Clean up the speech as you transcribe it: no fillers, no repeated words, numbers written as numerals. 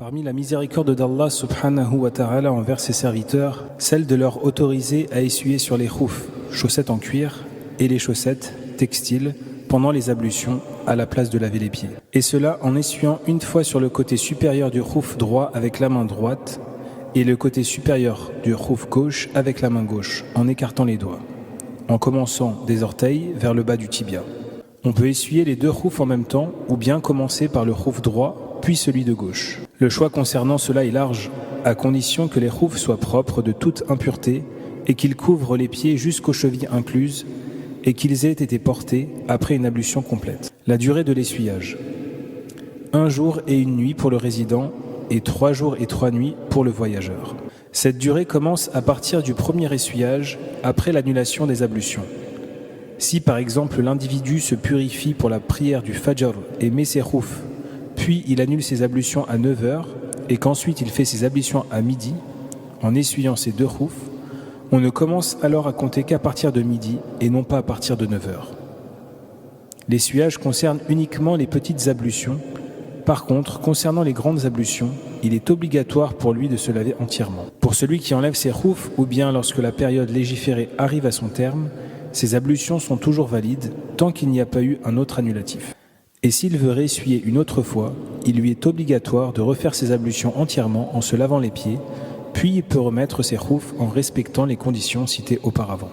Parmi la miséricorde d'Allah subhanahu wa ta'ala envers ses serviteurs, celle de leur autoriser à essuyer sur les khouf, chaussettes en cuir, et les chaussettes textiles pendant les ablutions à la place de laver les pieds. Et cela en essuyant une fois sur le côté supérieur du khouf droit avec la main droite et le côté supérieur du khouf gauche avec la main gauche, en écartant les doigts, en commençant des orteils vers le bas du tibia. On peut essuyer les deux khoufs en même temps ou bien commencer par le khouf droit puis celui de gauche. Le choix concernant cela est large, à condition que les khoufs soient propres de toute impureté et qu'ils couvrent les pieds jusqu'aux chevilles incluses et qu'ils aient été portés après une ablution complète. La durée de l'essuyage. 1 jour et 1 nuit pour le résident et 3 jours et 3 nuits pour le voyageur. Cette durée commence à partir du premier essuyage après l'annulation des ablutions. Si par exemple l'individu se purifie pour la prière du Fajr et met ses khoufs, puis il annule ses ablutions à 9h et qu'ensuite il fait ses ablutions à midi en essuyant ses deux khoufs, on ne commence alors à compter qu'à partir de midi et non pas à partir de 9h. L'essuyage concerne uniquement les petites ablutions. Par contre, concernant les grandes ablutions, il est obligatoire pour lui de se laver entièrement. Pour celui qui enlève ses khoufs ou bien lorsque la période légiférée arrive à son terme, ses ablutions sont toujours valides tant qu'il n'y a pas eu un autre annulatif. Et s'il veut réessuyer une autre fois, il lui est obligatoire de refaire ses ablutions entièrement en se lavant les pieds, puis il peut remettre ses khoufs en respectant les conditions citées auparavant.